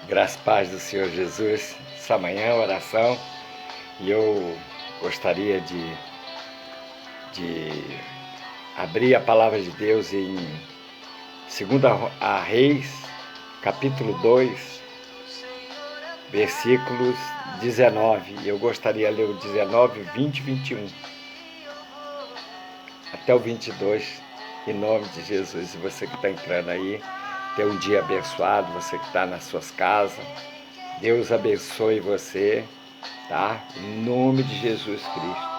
Graças e paz do Senhor Jesus, essa manhã, oração, e eu gostaria de abrir a palavra de Deus em 2 Reis, capítulo 2, versículos 19. Eu gostaria de ler o 19, 20 e 21, até o 22, em nome de Jesus. E você que está entrando aí, ter um dia abençoado, você que está nas suas casas, Deus abençoe você, tá? Em nome de Jesus Cristo.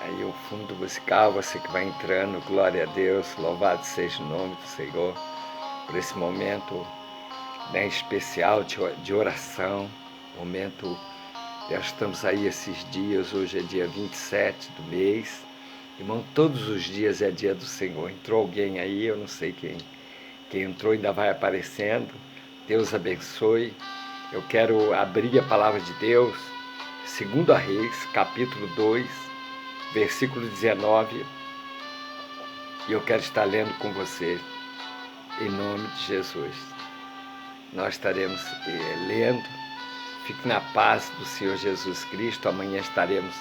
Aí o fundo musical, você que vai entrando, glória a Deus, louvado seja o nome do Senhor, por esse momento, né, especial de oração, momento, nós estamos aí esses dias, hoje é dia 27 do mês, irmão, todos os dias é dia do Senhor. Entrou alguém aí, eu não sei quem entrou, ainda vai aparecendo, Deus abençoe. Eu quero abrir a palavra de Deus, 2 Reis, capítulo 2, versículo 19, e eu quero estar lendo com você, em nome de Jesus. Nós estaremos lendo, fique na paz do Senhor Jesus Cristo. Amanhã estaremos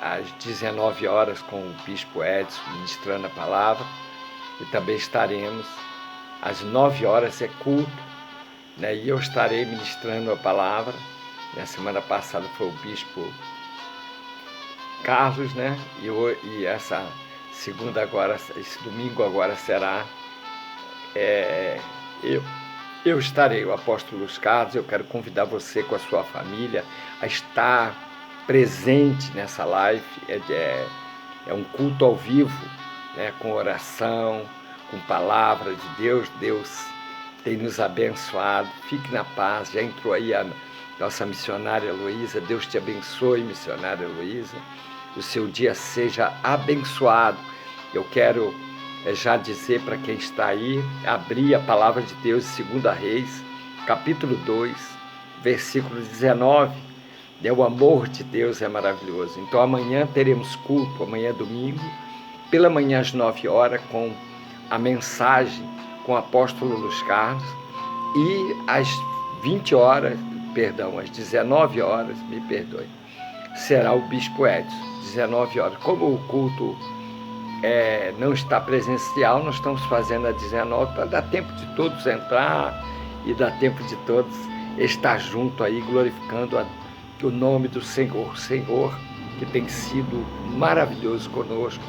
às 19 horas com o Bispo Edson, ministrando a palavra, e também estaremos às 9 horas, é culto, né? E eu estarei ministrando a palavra. Na semana passada foi o Bispo Carlos, né? E essa segunda agora, esse domingo agora será eu estarei, o apóstolo Luiz Carlos. Eu quero convidar você com a sua família a estar presente nessa live. É um culto ao vivo, né? Com oração, com palavra de Deus. Deus tem nos abençoado. Fique na paz. Já entrou aí a nossa missionária Heloísa. Deus te abençoe, missionária Heloísa. O seu dia seja abençoado. Eu quero já dizer para quem está aí, abrir a palavra de Deus em 2 Reis, capítulo 2, versículo 19. O amor de Deus é maravilhoso. Então amanhã teremos culto, amanhã é domingo, pela manhã às 9 horas, com a mensagem com o apóstolo Luiz Carlos, e às 20 horas, às 19 horas, me perdoe, será o Bispo Edson. 19 horas. Como o culto não está presencial, nós estamos fazendo a 19 para dar tempo de todos entrar e dar tempo de todos estar junto aí, glorificando o nome do Senhor. Senhor que tem sido maravilhoso conosco,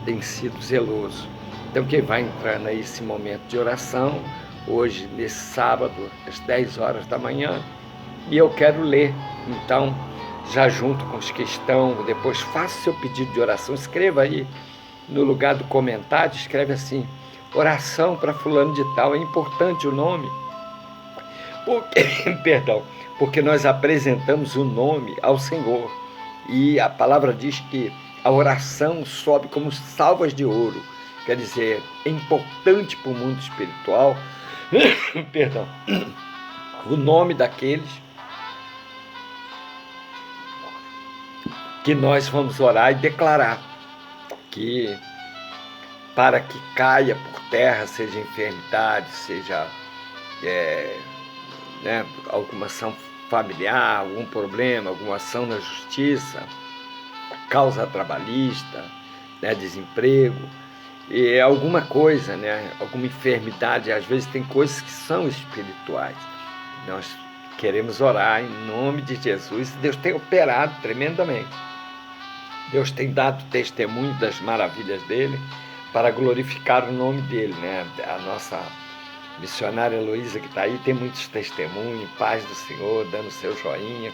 tem sido zeloso. Então quem vai entrando aí nesse momento de oração, hoje, nesse sábado, às 10 horas da manhã, e eu quero ler, então, já junto com os que estão, depois faça seu pedido de oração, escreva aí, no lugar do comentário, escreve assim: oração para fulano de tal. É importante o nome, porque nós apresentamos o nome ao Senhor, e a palavra diz que a oração sobe como salvas de ouro. Quer dizer, é importante para o mundo espiritual o nome daqueles que nós vamos orar e declarar que, para que caia por terra, seja enfermidade, seja alguma ação familiar, algum problema, alguma ação na justiça, causa trabalhista, desemprego, e alguma coisa, alguma enfermidade. Às vezes tem coisas que são espirituais. Nós queremos orar em nome de Jesus. Deus tem operado tremendamente. Deus tem dado testemunho das maravilhas dele para glorificar o nome dele, A nossa missionária Heloísa, que está aí, tem muitos testemunhos, paz do Senhor, dando seu joinha,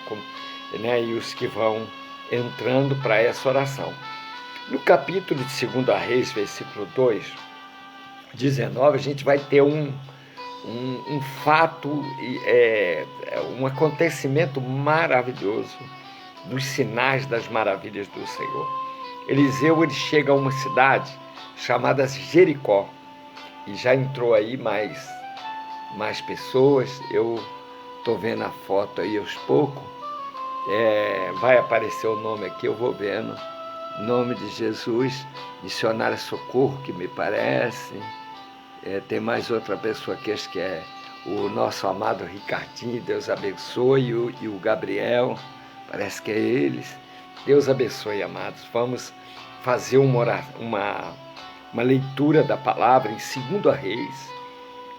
e os que vão entrando para essa oração. No capítulo de 2 Reis, versículo 2, 19, a gente vai ter um fato, um acontecimento maravilhoso, dos sinais das maravilhas do Senhor. Eliseu, ele chega a uma cidade chamada Jericó, e já entrou aí mais pessoas. Eu estou vendo a foto aí aos poucos, Vai aparecer o nome aqui, eu vou vendo. Em nome de Jesus, missionária Socorro, que me parece. Tem mais outra pessoa aqui, acho que é o nosso amado Ricardinho, Deus abençoe, e o Gabriel, parece que é eles. Deus abençoe, amados. Vamos fazer uma leitura da palavra em 2 Reis,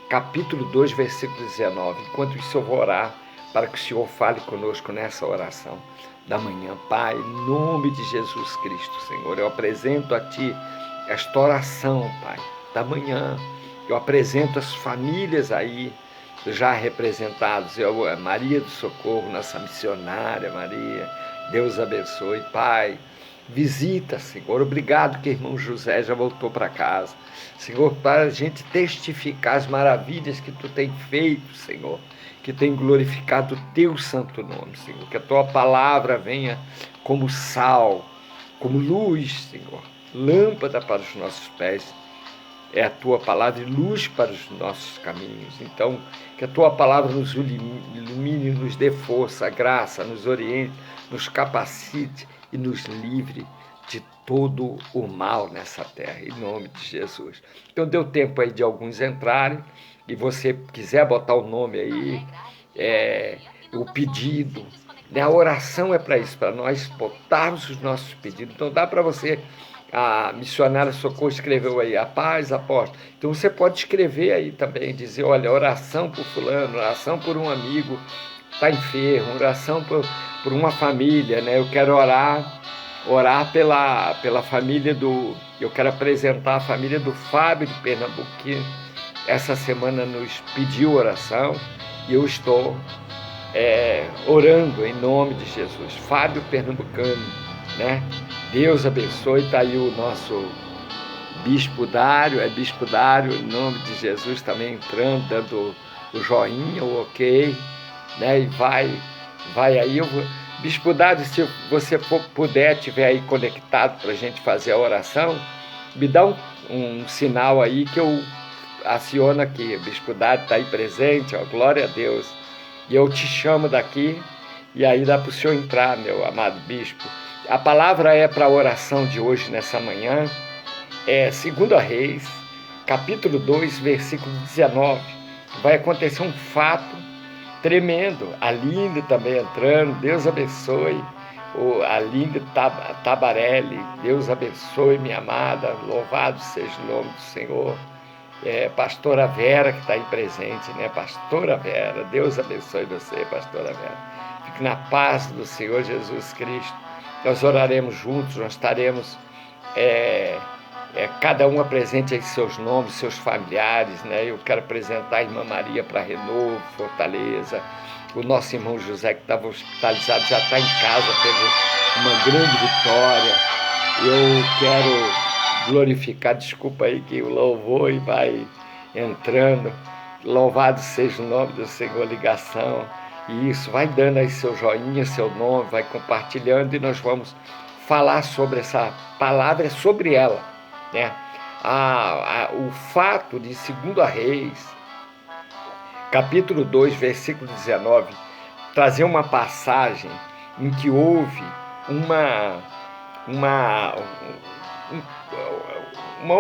capítulo 2, versículo 19. Enquanto isso eu vou orar para que o Senhor fale conosco nessa oração da manhã. Pai, em nome de Jesus Cristo, Senhor, eu apresento a Ti esta oração, Pai, da manhã. Eu apresento as famílias aí já representadas. Maria do Socorro, nossa missionária Maria, Deus abençoe. Pai, visita, Senhor. Obrigado que irmão José já voltou para casa. Senhor, para a gente testificar as maravilhas que Tu tem feito, Senhor, que tem glorificado o Teu santo nome, Senhor. Que a Tua palavra venha como sal, como luz, Senhor. Lâmpada para os nossos pés é a Tua palavra e luz para os nossos caminhos. Então, que a Tua palavra nos ilumine, nos dê força, graça, nos oriente, nos capacite e nos livre de todo o mal nessa terra, em nome de Jesus. Então, deu tempo aí de alguns entrarem, e você quiser botar o nome aí, o pedido, né? A oração é para isso, para nós botarmos os nossos pedidos. Então, dá para você... A missionária Socorro escreveu aí, a paz, apóstolo. Então você pode escrever aí também, dizer, olha, oração por fulano, oração por um amigo que está enfermo, oração por uma família, né? Eu quero orar pela família eu quero apresentar a família do Fábio de Pernambuco, que essa semana nos pediu oração, e eu estou orando em nome de Jesus. Fábio Pernambucano, né? Deus abençoe. Está aí o nosso Bispo Dário, Bispo Dário, em nome de Jesus, também entrando, dando o joinha, o ok, né? E vai aí. Bispo Dário, se você puder, estiver aí conectado para a gente fazer a oração, me dá um sinal aí que eu aciono aqui. Bispo Dário está aí presente, ó, glória a Deus. E eu te chamo daqui, e aí dá para o senhor entrar, meu amado bispo. A palavra é para a oração de hoje, nessa manhã, 2 Reis, capítulo 2, versículo 19. Vai acontecer um fato tremendo. A Linde também entrando, Deus abençoe. A Linde Tabarelli, Deus abençoe, minha amada, louvado seja o nome do Senhor. Pastora Vera, que está aí presente, né? Pastora Vera, Deus abençoe você, Pastora Vera. Fique na paz do Senhor Jesus Cristo. Nós oraremos juntos, nós estaremos, cada um apresente aí seus nomes, seus familiares, né? Eu quero apresentar a irmã Maria para Renovo, Fortaleza, o nosso irmão José, que estava hospitalizado, já está em casa, teve uma grande vitória. Eu quero glorificar, desculpa aí que o louvor vai entrando, louvado seja o nome do Senhor, ligação. E isso, vai dando aí seu joinha, seu nome, vai compartilhando, e nós vamos falar sobre essa palavra, sobre ela, né? O fato de 2 Reis, capítulo 2, versículo 19, trazer uma passagem em que houve uma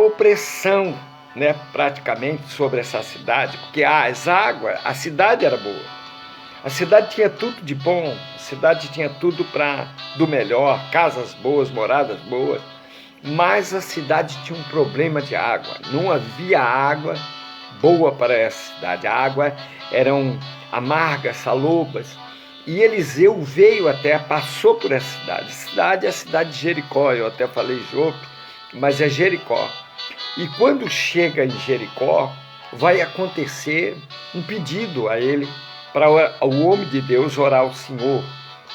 opressão, né, praticamente sobre essa cidade, porque as águas, a cidade era boa. A cidade tinha tudo de bom, a cidade tinha tudo do melhor, casas boas, moradas boas, mas a cidade tinha um problema de água. Não havia água boa para essa cidade. A água eram amargas, salobras. E Eliseu veio passou por essa cidade. A cidade é a cidade de Jericó, eu até falei Jope, mas é Jericó. E quando chega em Jericó, vai acontecer um pedido a ele, para o homem de Deus orar ao Senhor.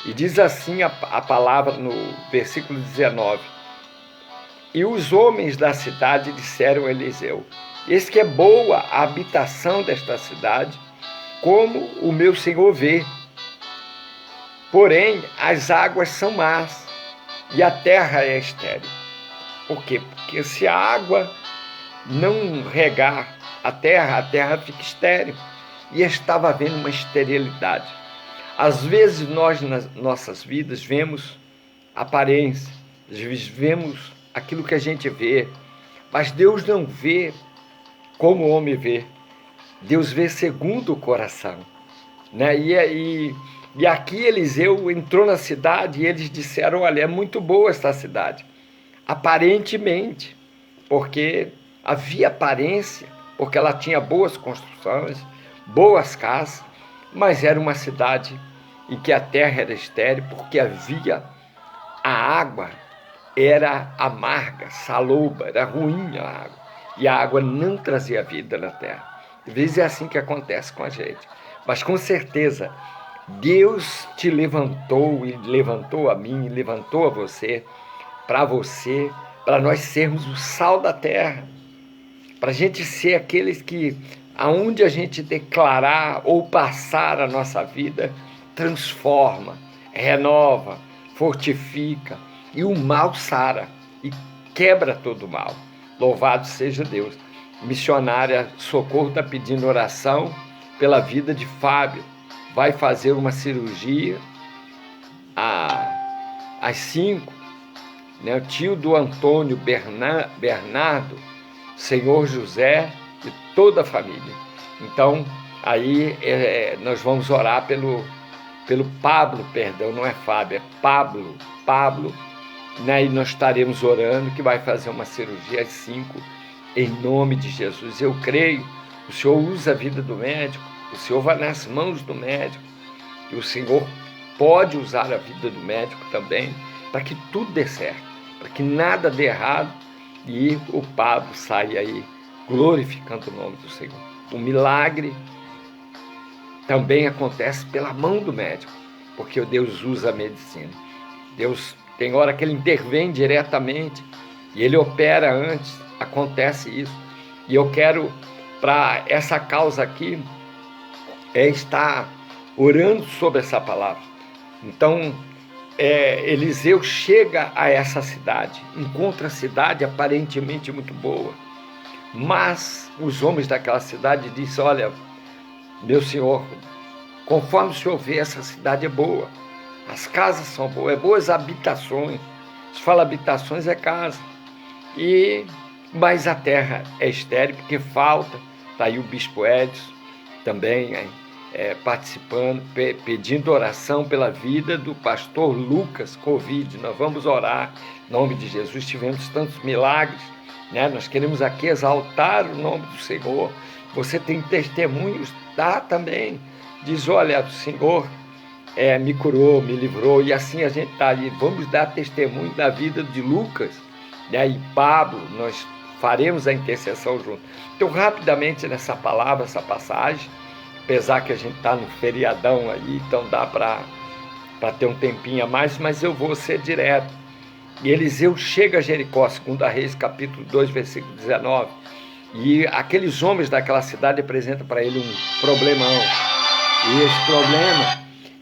E diz assim a palavra no versículo 19. E os homens da cidade disseram a Eliseu: eis que é boa a habitação desta cidade, como o meu senhor vê. Porém, as águas são más, e a terra é estéril. Por quê? Porque se a água não regar a terra fica estéril. E estava havendo uma esterilidade. Às vezes nós, nas nossas vidas, vemos aparência, vemos aquilo que a gente vê, mas Deus não vê como o homem vê. Deus vê segundo o coração, né? E aqui Eliseu entrou na cidade e eles disseram, olha, é muito boa esta cidade, aparentemente, porque havia aparência, porque ela tinha boas construções, boas casas, mas era uma cidade em que a terra era estéril, porque havia a água, era amarga, saloba, era ruim a água, e a água não trazia vida na terra. Às vezes é assim que acontece com a gente, mas com certeza Deus te levantou e levantou a mim, levantou a você, para nós sermos o sal da terra, para a gente ser aqueles que, aonde a gente declarar ou passar a nossa vida, transforma, renova, fortifica, e o mal sara e quebra todo o mal. Louvado seja Deus. Missionária Socorro está pedindo oração pela vida de Fábio. Vai fazer uma cirurgia às 5, né? O tio do Antônio Bernardo, Senhor José e toda a família. Então, aí nós vamos orar pelo Pablo, perdão, não é Fábio, é Pablo, né? E nós estaremos orando, que vai fazer uma cirurgia às 5, em nome de Jesus. Eu creio, o Senhor usa a vida do médico, o Senhor vai nas mãos do médico, e o Senhor pode usar a vida do médico também, para que tudo dê certo, para que nada dê errado, e o Pablo saia aí glorificando o nome do Senhor. O milagre também acontece pela mão do médico, porque Deus usa a medicina. Deus tem hora que Ele intervém diretamente, e Ele opera antes, acontece isso. E eu quero, para essa causa aqui, estar orando sobre essa palavra. Então, Eliseu chega a essa cidade, encontra a cidade aparentemente muito boa, mas os homens daquela cidade dizem, olha, meu senhor, conforme o senhor vê, essa cidade é boa, as casas são boas, boas habitações. Se fala habitações, é casa, mas a terra é estéril, porque falta. Está aí o bispo Edson também participando, pedindo oração pela vida do pastor Lucas Covid. Nós vamos orar em nome de Jesus. Tivemos tantos milagres, né? Nós queremos aqui exaltar o nome do Senhor. Você tem testemunhos, dá também, diz, olha, o Senhor me curou, me livrou, e assim a gente está ali. Vamos dar testemunho da vida de Lucas, né? E Pablo, nós faremos a intercessão junto. Então, rapidamente nessa palavra, essa passagem, apesar que a gente está no feriadão aí, então dá para ter um tempinho a mais, mas eu vou ser direto. E Eliseu chega a Jericó, 2 Reis, capítulo 2, versículo 19, e aqueles homens daquela cidade apresentam para ele um problemão.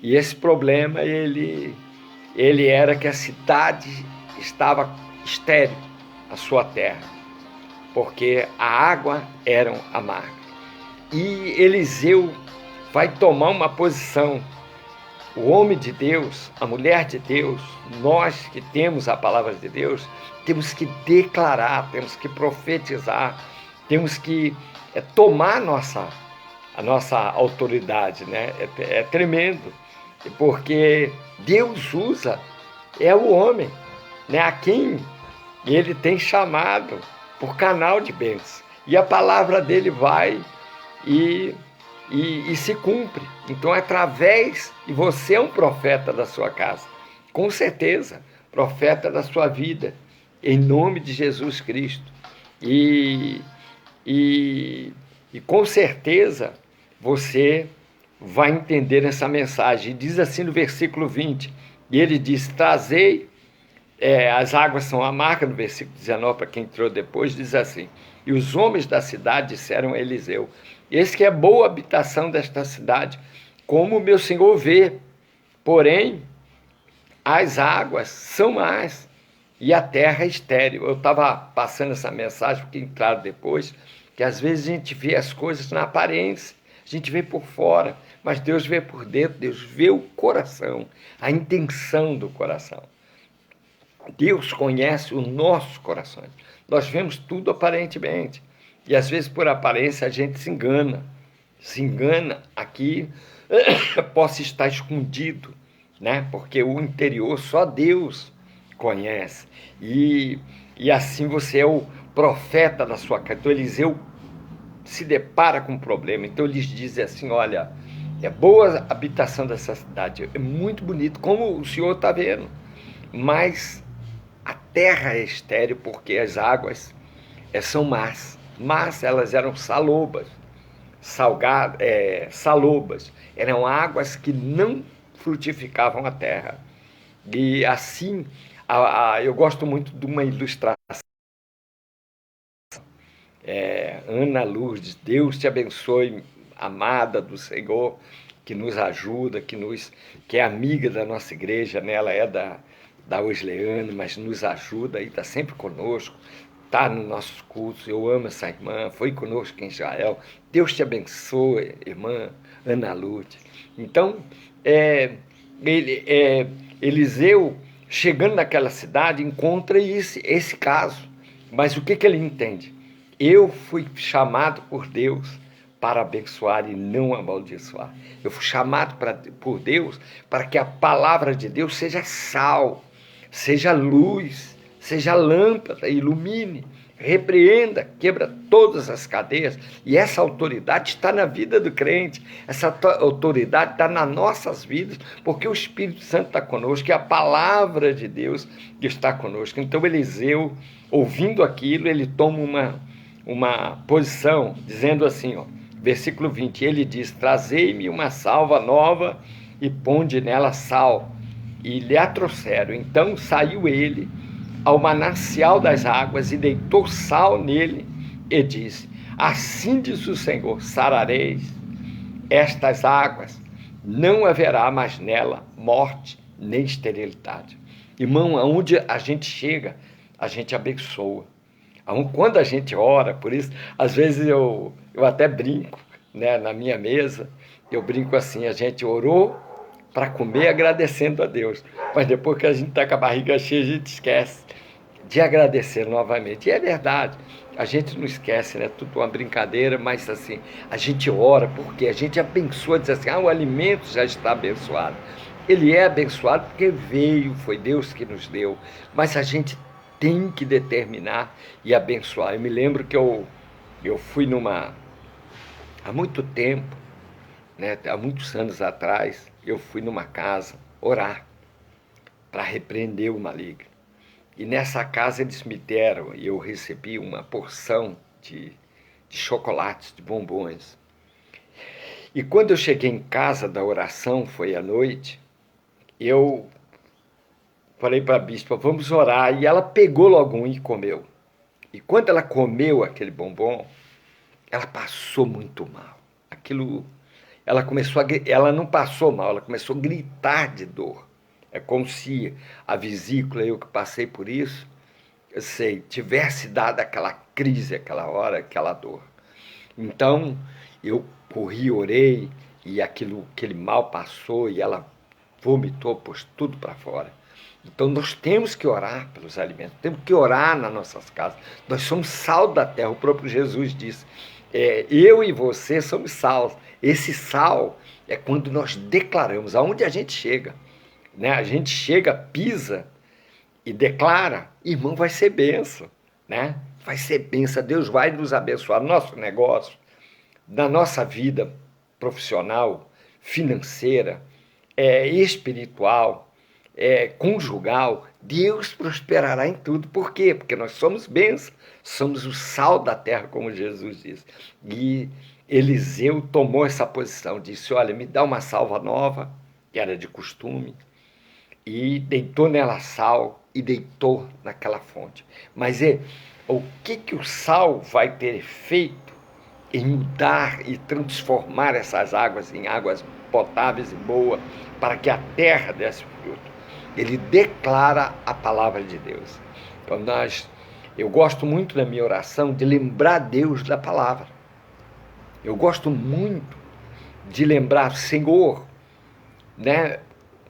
E esse problema ele era que a cidade estava estéril, a sua terra, porque a água era amarga. E Eliseu vai tomar uma posição. O homem de Deus, a mulher de Deus, nós que temos a palavra de Deus, temos que declarar, temos que profetizar, temos que tomar a nossa autoridade, né? É tremendo, porque Deus usa o homem, né? A quem Ele tem chamado por canal de bênção, e a palavra dele vai e se cumpre. Então, através, e você é um profeta da sua casa, com certeza, profeta da sua vida, em nome de Jesus Cristo, e com certeza você vai entender essa mensagem. E diz assim no versículo 20, e ele diz, trazei, as águas são amargas, no versículo 19, para quem entrou depois, diz assim, e os homens da cidade disseram a Eliseu, esse que é boa habitação desta cidade, como o meu senhor vê, porém, as águas são más, e a terra é estéril. Eu estava passando essa mensagem, porque entraram depois, que às vezes a gente vê as coisas na aparência, a gente vê por fora, mas Deus vê por dentro, Deus vê o coração, a intenção do coração. Deus conhece o nosso coração. Nós vemos tudo aparentemente, e às vezes por aparência a gente se engana aqui, possa estar escondido, né? Porque o interior só Deus conhece, e assim você é o profeta da sua casa. Então Eliseu se depara com um problema, então eles dizem assim: olha, é boa a habitação dessa cidade, é muito bonito, como o senhor está vendo, mas a terra é estéril porque as águas são más, mas elas eram salobas, salobas, eram águas que não frutificavam a terra. E assim, eu gosto muito de uma ilustração, Ana Lourdes, Deus te abençoe, amada do Senhor, que nos ajuda, que é amiga da nossa igreja, né? Ela é da Wesleyana, mas nos ajuda e está sempre conosco, está nos nossos cultos. Eu amo essa irmã, foi conosco em Israel. Deus te abençoe, irmã Ana Lourdes. Então, Eliseu, chegando naquela cidade, encontra esse caso. Mas o que ele entende? Eu fui chamado por Deus para abençoar e não amaldiçoar. Eu fui chamado por Deus para que a palavra de Deus seja sal, seja luz, seja lâmpada, ilumine, repreenda, quebra todas as cadeias. E essa autoridade está na vida do crente, essa autoridade está nas nossas vidas, porque o Espírito Santo está conosco, e a palavra de Deus está conosco. Então Eliseu, ouvindo aquilo, ele toma uma posição, dizendo assim, versículo 20, ele diz: trazei-me uma salva nova e ponde nela sal. E lhe a trouxeram. Então saiu ele ao manancial das águas e deitou sal nele e disse: assim diz o Senhor, sarareis estas águas, não haverá mais nela morte nem esterilidade. Irmão, aonde a gente chega, a gente abençoa. Quando a gente ora, por isso, às vezes eu até brinco, né, na minha mesa, eu brinco assim: a gente orou para comer agradecendo a Deus, mas depois que a gente está com a barriga cheia, a gente esquece de agradecer novamente. E é verdade, a gente não esquece, né? Tudo uma brincadeira, mas assim, a gente ora porque a gente abençoa, diz assim: o alimento já está abençoado. Ele é abençoado porque veio, foi Deus que nos deu, mas a gente tem que determinar e abençoar. Eu me lembro que eu fui há muito tempo, né, há muitos anos atrás, eu fui numa casa orar para repreender o maligno. E nessa casa eles me deram, e eu recebi uma porção de chocolates, de bombons. E quando eu cheguei em casa da oração, foi à noite, eu falei para a bispa: vamos orar. E ela pegou logo um e comeu. E quando ela comeu aquele bombom, ela passou muito mal. Ela não passou mal, ela começou a gritar de dor. É como se a vesícula, eu que passei por isso, tivesse dado aquela crise, aquela hora, aquela dor. Então, eu corri, orei, e aquele mal passou, e ela vomitou, pôs tudo para fora. Então nós temos que orar pelos alimentos, temos que orar nas nossas casas. Nós somos sal da terra, o próprio Jesus disse: eu e você somos sal. Esse sal é quando nós declaramos, aonde a gente chega, né? A gente chega, pisa e declara, irmão, vai ser bênção, né? Vai ser bênção, Deus vai nos abençoar no nosso negócio, na nossa vida profissional, financeira, espiritual, conjugal. Deus prosperará em tudo. Por quê? Porque nós somos bênçãos, somos o sal da terra, como Jesus diz. E Eliseu tomou essa posição, disse: olha, me dá uma salva nova, que era de costume, e deitou nela sal e deitou naquela fonte. Mas o que o sal vai ter feito em mudar e transformar essas águas em águas potáveis e boas, para que a terra desse fruto? Ele declara a palavra de Deus. Então eu gosto muito na minha oração de lembrar Deus da palavra. Eu gosto muito de lembrar, Senhor, né?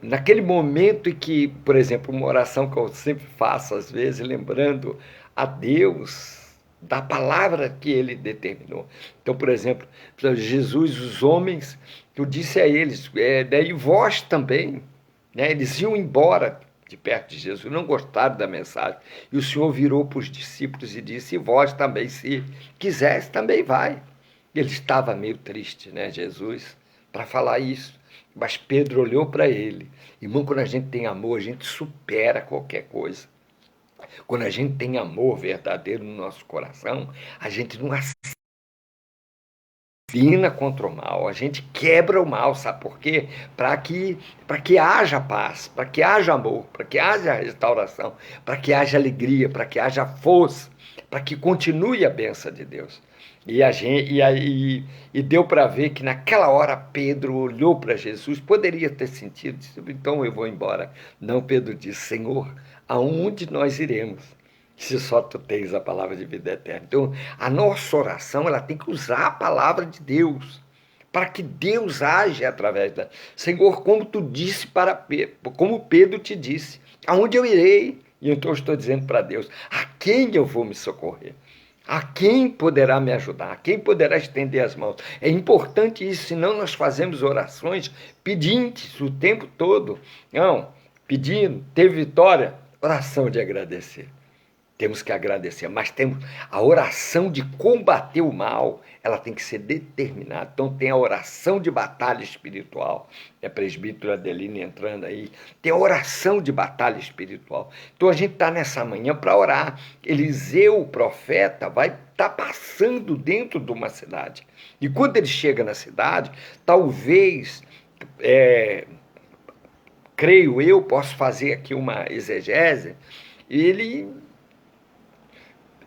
Naquele momento em que, por exemplo, uma oração que eu sempre faço, às vezes, lembrando a Deus da palavra que ele determinou. Então, por exemplo, Jesus, os homens, eu disse a eles, e vós também, né? Eles iam embora de perto de Jesus, não gostaram da mensagem. E o Senhor virou para os discípulos e disse, e vós também, se quiseres, também vai. Ele estava meio triste, né, Jesus, para falar isso. Mas Pedro olhou para ele. Irmão, quando a gente tem amor, a gente supera qualquer coisa. Quando a gente tem amor verdadeiro no nosso coração, a gente não assina contra o mal, a gente quebra o mal, sabe por quê? Para que haja paz, para que haja amor, para que haja restauração, para que haja alegria, para que haja força, para que continue a bênção de Deus. E deu para ver que naquela hora Pedro olhou para Jesus, poderia ter sentido, disse, então eu vou embora. Não, Pedro disse, Senhor, aonde nós iremos, se só tu tens a palavra de vida eterna? Então, a nossa oração, ela tem que usar a palavra de Deus, para que Deus age através da... Senhor, como tu disse para Pedro, como Pedro te disse, aonde eu irei? E então eu estou dizendo para Deus, a quem eu vou me socorrer? A quem poderá me ajudar? A quem poderá estender as mãos? É importante isso, senão nós fazemos orações pedintes o tempo todo. Não, pedindo, ter vitória, oração de agradecer. Temos que agradecer, mas temos a oração de combater o mal, ela tem que ser determinada. Então tem a oração de batalha espiritual, é presbítero Adeline entrando aí, tem a oração de batalha espiritual. Então a gente está nessa manhã para orar. Eliseu, o profeta, vai estar passando dentro de uma cidade. E quando ele chega na cidade, talvez, creio eu, posso fazer aqui uma exegese, ele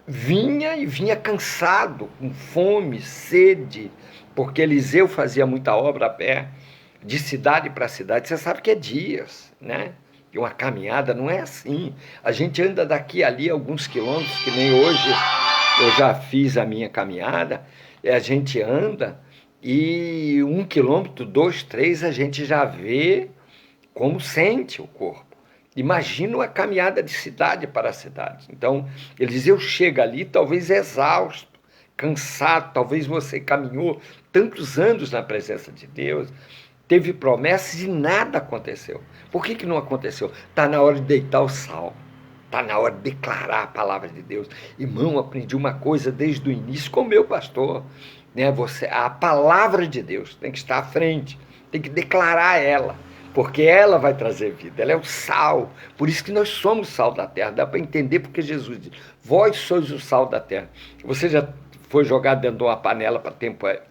vinha cansado, com fome, sede, porque Eliseu fazia muita obra a pé, de cidade para cidade. Você sabe que é dias, né? E uma caminhada não é assim. A gente anda daqui ali alguns quilômetros, que nem hoje eu já fiz a minha caminhada, e a gente anda e 1 quilômetro, 2, 3, a gente já vê como sente o corpo. Imagina uma caminhada de cidade para cidade. Então, Eliseu chega ali, talvez exausto, cansado, talvez você caminhou tantos anos na presença de Deus, teve promessas e nada aconteceu. Por que não aconteceu? Está na hora de deitar o sal, está na hora de declarar a palavra de Deus. Irmão, aprendi uma coisa desde o início com o meu pastor, né? A palavra de Deus tem que estar à frente, tem que declarar ela, porque ela vai trazer vida, ela é o sal. Por isso que nós somos sal da terra. Dá para entender porque Jesus diz, vós sois o sal da terra. Você já foi jogado dentro de uma panela para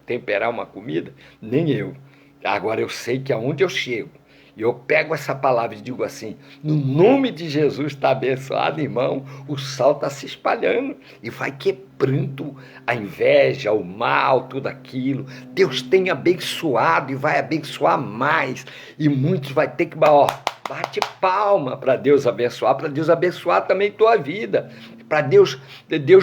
temperar uma comida? Nem eu. Agora eu sei que aonde eu chego, e eu pego essa palavra e digo assim, no nome de Jesus está abençoado, irmão, o sal está se espalhando e vai quebrando a inveja, o mal, tudo aquilo. Deus tem abençoado e vai abençoar mais, e muitos vai ter que, bate palma para Deus abençoar também tua vida. Para Deus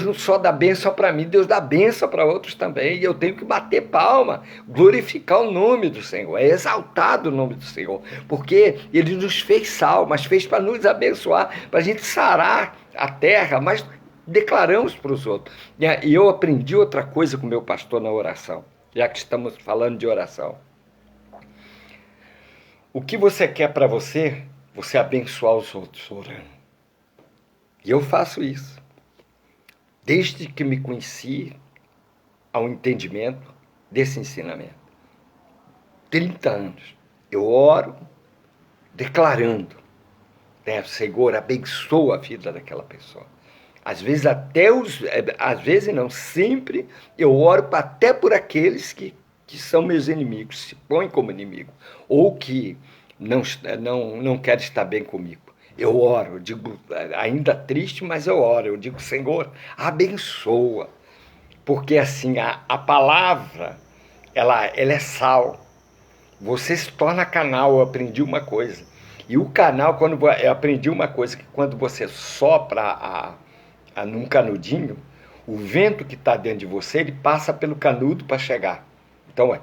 não só dá bênção para mim, Deus dá bênção para outros também. E eu tenho que bater palma, glorificar o nome do Senhor, é exaltado o nome do Senhor, porque Ele nos fez sal, mas fez para nos abençoar, para a gente sarar a terra, mas declaramos para os outros. E eu aprendi outra coisa com o meu pastor na oração, já que estamos falando de oração. O que você quer para você, você abençoar os outros orando. E eu faço isso. Desde que me conheci ao entendimento desse ensinamento. 30 anos. Eu oro declarando, né? Senhor, abençoa a vida daquela pessoa. Às vezes às vezes não, sempre eu oro até por aqueles que são meus inimigos, se põem como inimigo, ou que não querem estar bem comigo. Eu oro, eu digo, ainda triste, mas eu oro, eu digo, Senhor, abençoa, porque assim, a palavra, ela é sal, você se torna canal. Eu aprendi uma coisa, e o canal, eu aprendi uma coisa, que quando você sopra num canudinho, o vento que está dentro de você, ele passa pelo canudo para chegar, então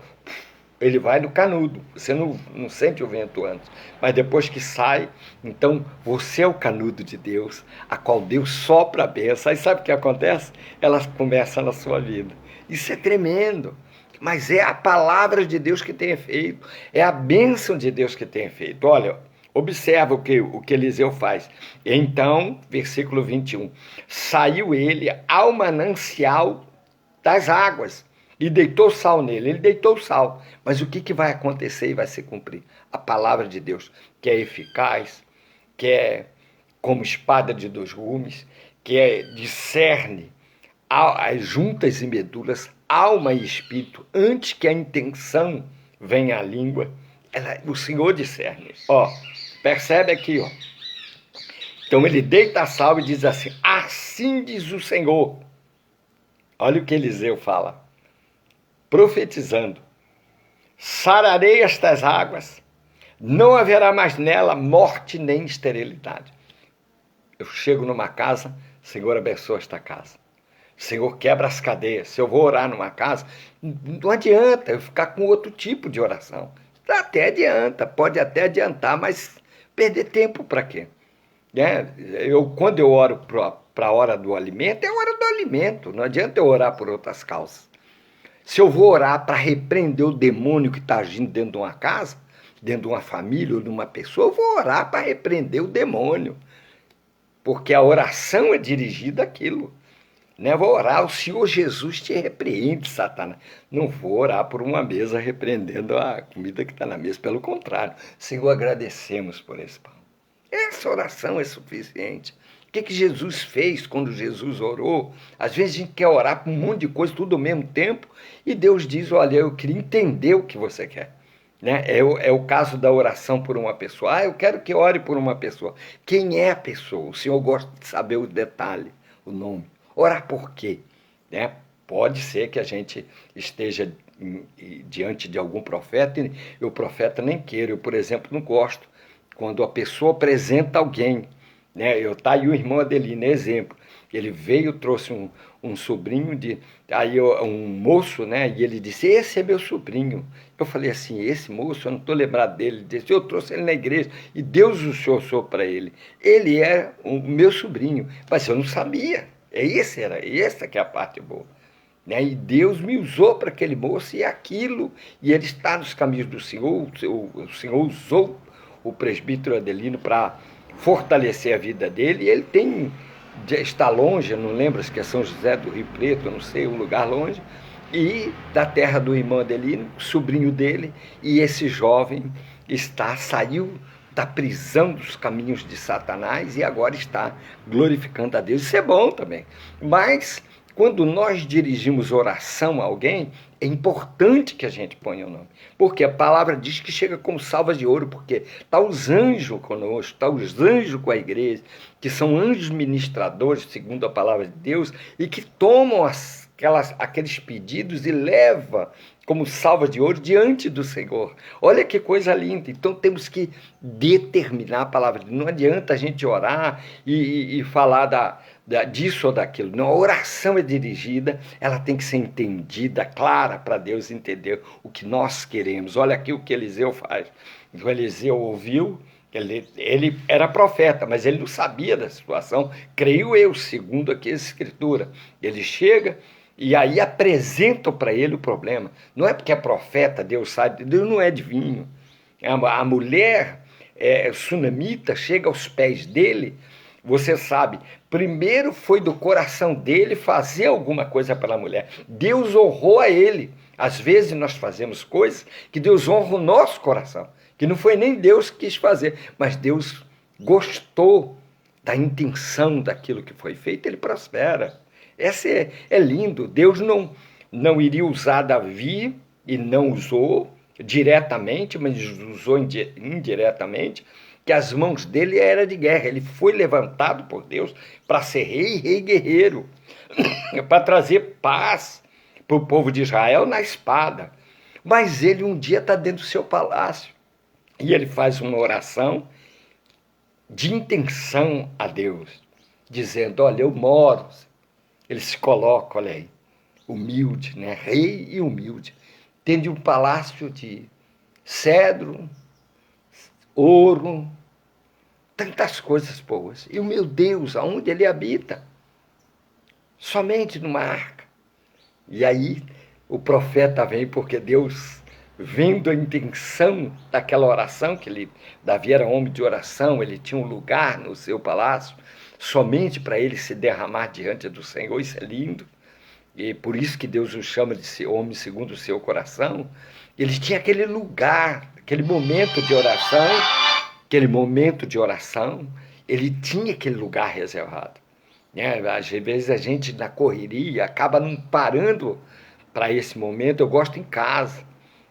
ele vai no canudo, você não sente o vento antes, mas depois que sai, então você é o canudo de Deus, a qual Deus sopra a bênção. Aí sabe o que acontece? Ela começa na sua vida. Isso é tremendo, mas é a palavra de Deus que tem efeito, é a bênção de Deus que tem efeito. Olha, observa o que Eliseu faz. Então, versículo 21, saiu ele ao manancial das águas e deitou sal nele. Ele deitou sal. Mas o que vai acontecer e vai se cumprir? A palavra de Deus, que é eficaz, que é como espada de dois gumes, que discerne as juntas e medulas, alma e espírito, antes que a intenção venha à língua. O Senhor discerne. Ó, percebe aqui, ó. Então ele deita a sal e diz assim: assim diz o Senhor. Olha o que Eliseu fala, profetizando: sararei estas águas, não haverá mais nela morte nem esterilidade. Eu chego numa casa, Senhor, abençoa esta casa. Senhor, quebra as cadeias. Se eu vou orar numa casa, não adianta eu ficar com outro tipo de oração. Até adianta, pode até adiantar, mas perder tempo para quê? Quando eu oro para a hora do alimento, é a hora do alimento. Não adianta eu orar por outras causas. Se eu vou orar para repreender o demônio que está agindo dentro de uma casa, dentro de uma família ou de uma pessoa, eu vou orar para repreender o demônio. Porque a oração é dirigida àquilo. Não vou orar, o Senhor Jesus te repreende, Satanás. Não vou orar por uma mesa repreendendo a comida que está na mesa. Pelo contrário, Senhor, agradecemos por esse pão. Essa oração é suficiente. O que Jesus fez quando Jesus orou? Às vezes a gente quer orar por um monte de coisa, tudo ao mesmo tempo, e Deus diz: olha, eu queria entender o que você quer. É o caso da oração por uma pessoa. Eu quero que ore por uma pessoa. Quem é a pessoa? O Senhor gosta de saber o detalhe, o nome. Orar por quê? Pode ser que a gente esteja diante de algum profeta e o profeta nem queira. Eu, por exemplo, não gosto quando a pessoa apresenta alguém. Tá aí o irmão Adelino, exemplo. Ele veio, trouxe um sobrinho, um moço, e ele disse: esse é meu sobrinho. Eu falei assim: esse moço, eu não estou lembrado dele. Ele disse: eu trouxe ele na igreja e Deus o Senhor sou para ele. Ele é o meu sobrinho, mas eu não sabia. Essa que é a parte boa. E Deus me usou para aquele moço e aquilo, e ele está nos caminhos do Senhor. O Senhor usou o presbítero Adelino para fortalecer a vida dele, e ele está longe, eu não lembro se é São José do Rio Preto, eu não sei, um lugar longe, e da terra do irmão Adelino, sobrinho dele, e esse jovem saiu da prisão dos caminhos de Satanás e agora está glorificando a Deus. Isso é bom também, mas quando nós dirigimos oração a alguém, é importante que a gente ponha o nome, porque a palavra diz que chega como salvas de ouro, porque está os anjos conosco, está os anjos com a igreja, que são anjos ministradores, segundo a palavra de Deus, e que tomam aqueles pedidos e levam como salva de ouro diante do Senhor. Olha que coisa linda. Então temos que determinar a palavra. Não adianta a gente orar e falar disso ou daquilo. Não, a oração é dirigida, ela tem que ser entendida, clara, para Deus entender o que nós queremos. Olha aqui o que Eliseu faz. O Eliseu ouviu, ele era profeta, mas ele não sabia da situação, creio eu, segundo aqui a escritura. Ele chega e aí apresentam para ele o problema. Não é porque é profeta, Deus sabe, Deus não é adivinho. A mulher sunamita chega aos pés dele, você sabe, primeiro foi do coração dele fazer alguma coisa pela mulher. Deus honrou a ele. Às vezes nós fazemos coisas que Deus honra o nosso coração, que não foi nem Deus que quis fazer, mas Deus gostou da intenção daquilo que foi feito, ele prospera. Esse é lindo. Deus não iria usar Davi, e não usou diretamente, mas usou indiretamente, que as mãos dele eram de guerra. Ele foi levantado por Deus para ser rei guerreiro, para trazer paz para o povo de Israel na espada. Mas ele um dia está dentro do seu palácio e ele faz uma oração de intenção a Deus, dizendo: olha, eu moro. Ele se coloca, olha aí, humilde, rei e humilde. dentro de um palácio de cedro, ouro, tantas coisas boas. E o meu Deus, aonde ele habita? Somente numa arca. E aí o profeta vem, porque Deus, vendo a intenção daquela oração, Davi era homem de oração, ele tinha um lugar no seu palácio, somente para ele se derramar diante do Senhor. Isso é lindo. E por isso que Deus o chama de homem segundo o seu coração. Ele tinha aquele lugar, aquele momento de oração, ele tinha aquele lugar reservado. Às vezes a gente, na correria, acaba não parando para esse momento. Eu gosto em casa,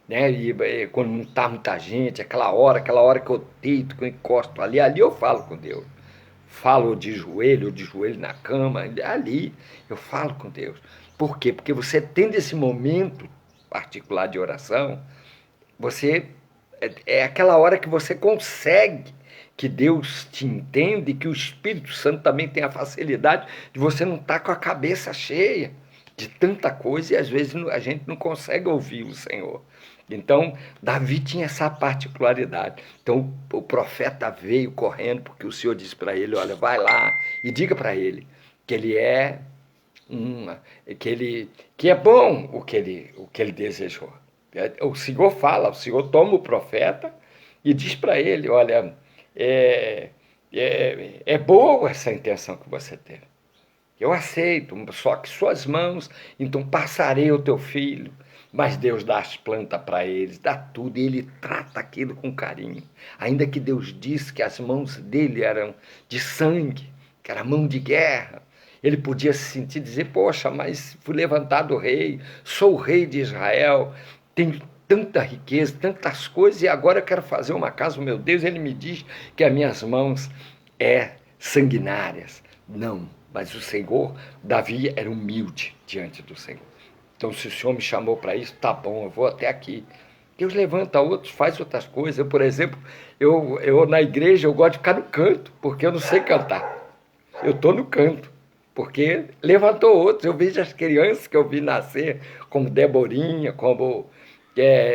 e quando não está muita gente, aquela hora que eu deito, que eu encosto ali eu falo com Deus. Falo de joelho na cama, ali eu falo com Deus. Por quê? Porque você tendo esse momento particular de oração, você é aquela hora que você consegue que Deus te entende, que o Espírito Santo também tem a facilidade de você não estar com a cabeça cheia de tanta coisa e às vezes a gente não consegue ouvir o Senhor. Então, Davi tinha essa particularidade. Então, o profeta veio correndo, porque o Senhor disse para ele, olha, vai lá e diga para ele que ele é que é bom o que ele desejou. O Senhor fala, o Senhor toma o profeta e diz para ele, olha, é boa essa intenção que você teve. Eu aceito, só que suas mãos, então passarei o teu filho. Mas Deus dá as plantas para eles, dá tudo, e ele trata aquilo com carinho. Ainda que Deus disse que as mãos dele eram de sangue, que era mão de guerra, ele podia se sentir, dizer, poxa, mas fui levantado rei, sou o rei de Israel, tenho tanta riqueza, tantas coisas, e agora eu quero fazer uma casa, meu Deus, ele me diz que as minhas mãos sanguinárias. Não, mas o Senhor, Davi era humilde diante do Senhor. Então, se o Senhor me chamou para isso, tá bom, eu vou até aqui. Deus levanta outros, faz outras coisas. Eu, por exemplo, eu na igreja, eu gosto de ficar no canto, porque eu não sei cantar. Eu estou no canto, porque levantou outros. Eu vejo as crianças que eu vi nascer, como Deborinha, como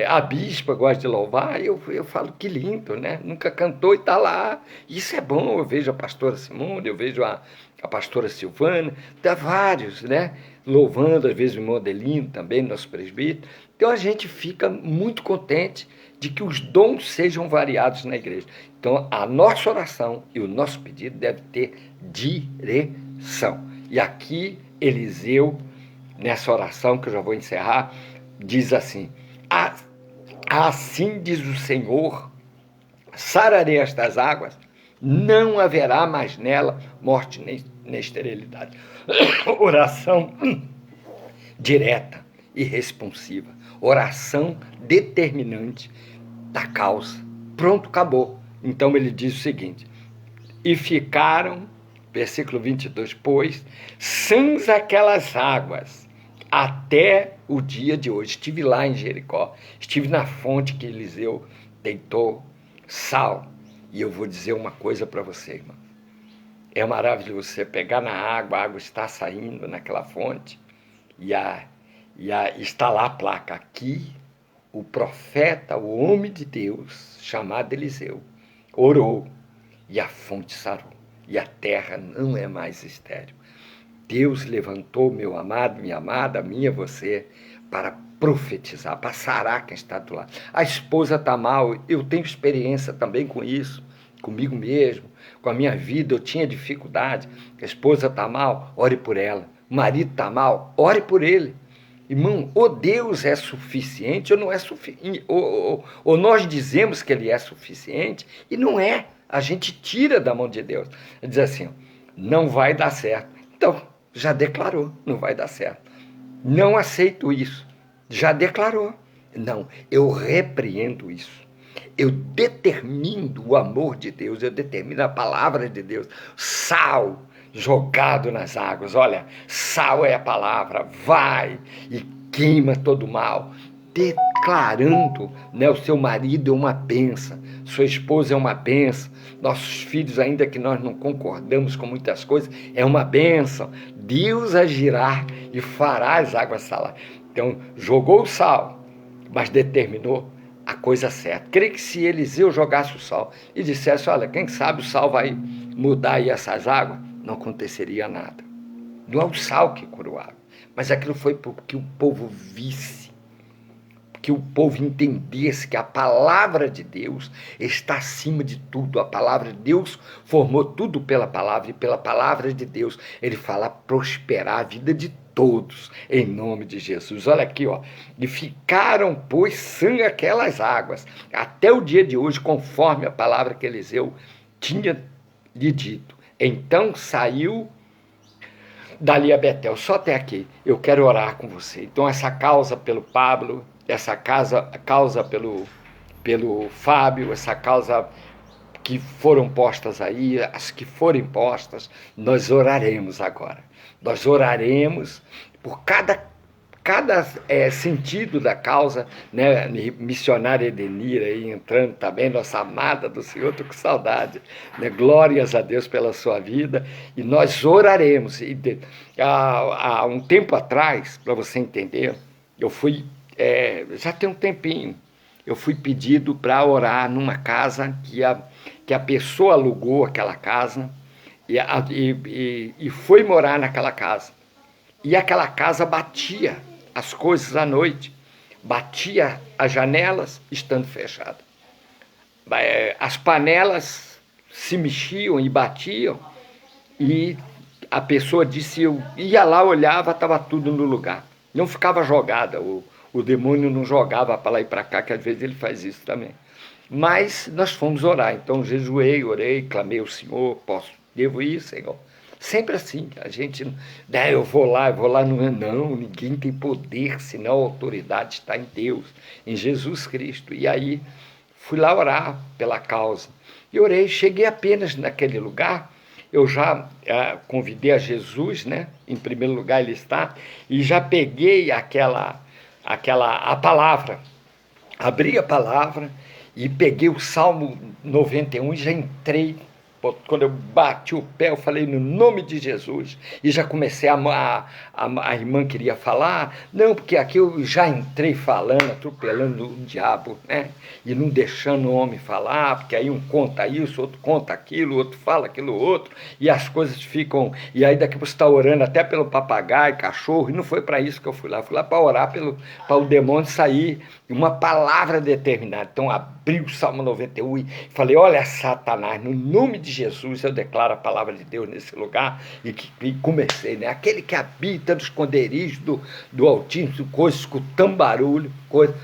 a bispa gosta de louvar, eu falo que lindo, né? Nunca cantou e está lá. Isso é bom. Eu vejo a pastora Simone, eu vejo a pastora Silvana, dá vários, né? Louvando, às vezes o irmão Adelino também, nosso presbítero. Então a gente fica muito contente de que os dons sejam variados na igreja. Então a nossa oração e o nosso pedido deve ter direção. E aqui Eliseu, nessa oração que eu já vou encerrar, diz assim, assim diz o Senhor, sararei estas águas, não haverá mais nela morte nem esterilidade. Oração direta e responsiva. Oração determinante da causa. Pronto, acabou. Então ele diz o seguinte, e ficaram, versículo 22, pois, sãs aquelas águas até o dia de hoje. Estive lá em Jericó, estive na fonte que Eliseu deitou sal, e eu vou dizer uma coisa para você, irmão. É maravilhoso você pegar na água, a água está saindo naquela fonte, e está lá a placa, aqui o profeta, o homem de Deus, chamado Eliseu, orou, e a fonte sarou, e a terra não é mais estéril. Deus levantou, meu amado, minha amada, minha, você, para profetizar, para sarar quem está do lado. A esposa está mal, eu tenho experiência também com isso, comigo mesmo, com a minha vida, eu tinha dificuldade. A esposa está mal, ore por ela. O marido está mal, ore por ele. Irmão, ou Deus é suficiente ou não é suficiente. Ou nós dizemos que ele é suficiente e não é. A gente tira da mão de Deus. Diz assim, não vai dar certo. Então, já declarou, não vai dar certo. Não aceito isso. Já declarou. Não, eu repreendo isso. Eu determino o amor de Deus, eu determino a palavra de Deus. Sal jogado nas águas. Olha, sal é a palavra. Vai e queima todo o mal. Declarando, né, o seu marido é uma bênção, sua esposa é uma bênção, nossos filhos, ainda que nós não concordamos com muitas coisas, é uma bênção. Deus agirá e fará as águas salar. Então, jogou o sal, mas determinou a coisa certa. Creio que se Eliseu jogasse o sal e dissesse, olha, quem sabe o sal vai mudar aí essas águas, não aconteceria nada. Não é o sal que curou a água, mas aquilo foi porque o povo visse, que o povo entendesse que a palavra de Deus está acima de tudo. A palavra de Deus formou tudo pela palavra, e pela palavra de Deus ele fala prosperar a vida de todos, em nome de Jesus. Olha aqui, ó. E ficaram, pois, sem aquelas águas, até o dia de hoje, conforme a palavra que Eliseu tinha lhe dito. Então saiu dali a Betel, só até aqui. Eu quero orar com você. Então essa causa pelo Pablo, essa causa pelo Fábio, essa causa que foram postas aí, as que forem postas, nós oraremos agora. Nós oraremos por cada sentido da causa, né? Missionária Edenira aí entrando também, nossa amada do Senhor, estou com saudade, né? Glórias a Deus pela sua vida, e nós oraremos. Há um tempo atrás, para você entender, eu fui, já tem um tempinho, eu fui pedido para orar numa casa que a pessoa alugou aquela casa e foi morar naquela casa. E aquela casa batia as coisas à noite, batia as janelas estando fechadas. As panelas se mexiam e batiam, e a pessoa disse, eu ia lá, olhava, estava tudo no lugar. Não ficava jogada, o demônio não jogava para lá e para cá, que às vezes ele faz isso também. Mas nós fomos orar, então jejuei, orei, clamei ao Senhor, devo ir, Senhor. Sempre assim, a gente, né, eu vou lá, não, ninguém tem poder, senão a autoridade está em Deus, em Jesus Cristo. E aí fui lá orar pela causa, e orei, cheguei apenas naquele lugar, eu já convidei a Jesus, né, em primeiro lugar ele está, e já peguei a palavra, abri a palavra, e peguei o Salmo 91 e já entrei. Quando eu bati o pé, eu falei no nome de Jesus, e já comecei a irmã queria falar, não, porque aqui eu já entrei falando, atropelando o diabo, né, e não deixando o homem falar, porque aí um conta isso, outro conta aquilo, outro fala aquilo outro, e as coisas ficam, e aí daqui você está orando até pelo papagaio, cachorro, e não foi para isso que eu fui lá para orar para o demônio sair, uma palavra determinada. Então abri o Salmo 91 e falei, olha Satanás, no nome de Jesus eu declaro a palavra de Deus nesse lugar, e comecei, né? Aquele que habita no esconderijo do Altíssimo, coisa, escutando barulho, coisa.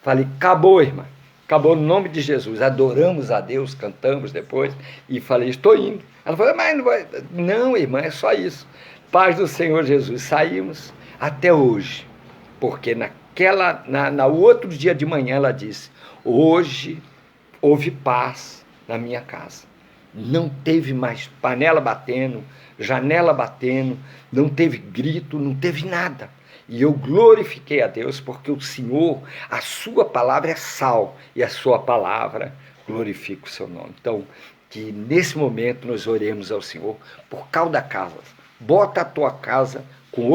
Falei, acabou, irmã, acabou no nome de Jesus. Adoramos a Deus, cantamos depois, e falei, estou indo. Ela falou, mas não vai. Não, irmã, é só isso. Paz do Senhor Jesus. Saímos até hoje, porque no outro dia de manhã ela disse, hoje houve paz na minha casa. Não teve mais panela batendo, janela batendo, não teve grito, não teve nada. E eu glorifiquei a Deus, porque o Senhor, a sua palavra é sal, e a sua palavra glorifica o seu nome. Então, que nesse momento nós oremos ao Senhor por causa da casa. Bota a tua casa com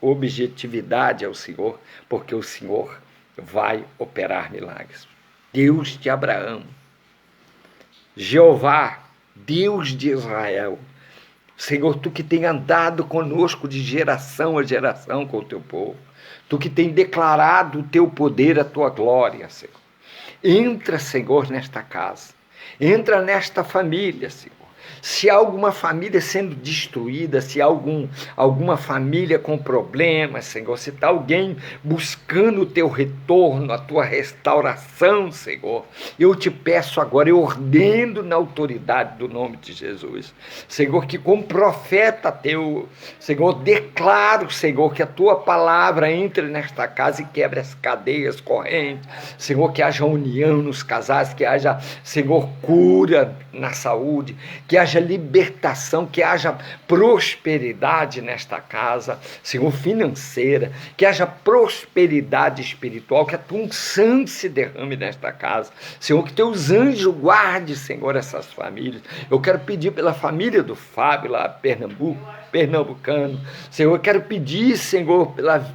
objetividade ao Senhor, porque o Senhor vai operar milagres. Deus de Abraão, Jeová, Deus de Israel, Senhor, tu que tem andado conosco de geração a geração com o teu povo, tu que tem declarado o teu poder, a tua glória, Senhor. Entra, Senhor, nesta casa, entra nesta família, Senhor. Se há alguma família sendo destruída, se há alguma família com problemas, Senhor, se está alguém buscando o teu retorno, a tua restauração, Senhor, eu te peço agora, eu ordeno na autoridade do nome de Jesus, Senhor, que como profeta teu, Senhor, declaro, Senhor, que a tua palavra entre nesta casa e quebre as cadeias, correntes, Senhor, que haja união nos casais, que haja, Senhor, cura na saúde, que haja libertação, que haja prosperidade nesta casa, Senhor, financeira, que haja prosperidade espiritual, que a tua unção se derrame nesta casa, Senhor, que teus anjos guardem, Senhor, essas famílias. Eu quero pedir pela família do Fábio lá em Pernambuco, pernambucano. Senhor, eu quero pedir, Senhor,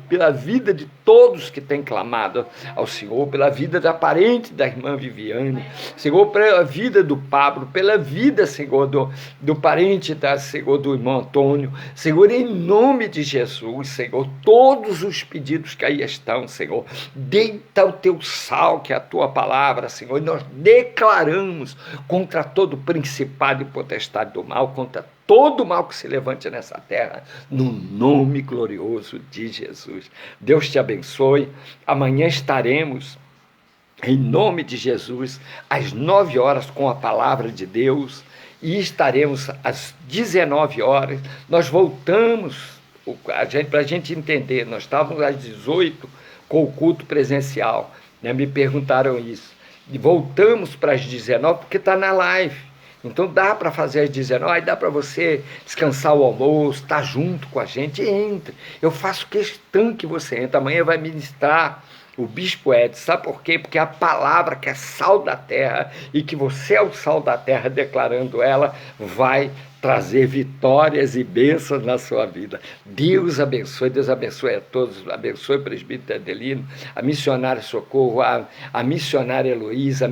pela vida de todos que têm clamado ao Senhor, pela vida da parente da irmã Viviane, Senhor, pela vida do Pablo, pela vida, Senhor, do parente Senhor, do irmão Antônio, Senhor, em nome de Jesus, Senhor, todos os pedidos que aí estão, Senhor, deita o teu sal, que é a tua palavra, Senhor, e nós declaramos contra todo principado e potestade do mal, contra todo mal que se levante nessa terra, no nome glorioso de Jesus. Deus te abençoe. Amanhã estaremos, em nome de Jesus, às 9 horas com a palavra de Deus, e estaremos às 19 horas. Nós voltamos, para a gente entender, nós estávamos às 18 com o culto presencial, né? Me perguntaram isso. E voltamos para as 19 porque está na live. Então dá para fazer às 19, aí dá para você descansar o almoço, estar junto com a gente, entre. Eu faço questão que você entre. Amanhã vai ministrar o Bispo Edson. Sabe por quê? Porque a palavra que é sal da terra e que você é o sal da terra, declarando ela, vai trazer vitórias e bênçãos na sua vida. Deus abençoe a todos, abençoe o presbítero Adelino, a missionária Socorro, a missionária Heloísa,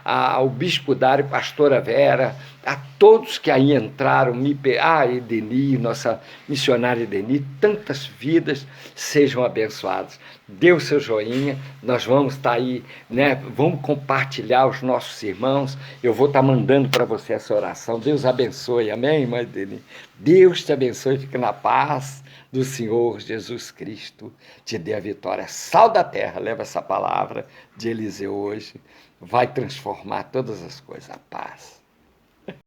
ao bispo Dário, pastora Vera, a todos que aí entraram, Edeni, nossa missionária Edeni, tantas vidas sejam abençoadas. Dê o seu joinha, nós vamos estar aí, né? Vamos compartilhar os nossos irmãos, eu vou estar mandando para você essa oração. Deus abençoe, amém, irmã Edeni? Deus te abençoe, fique na paz do Senhor Jesus Cristo, te dê a vitória. Sal da terra, leva essa palavra de Eliseu hoje, vai transformar todas as coisas, a paz.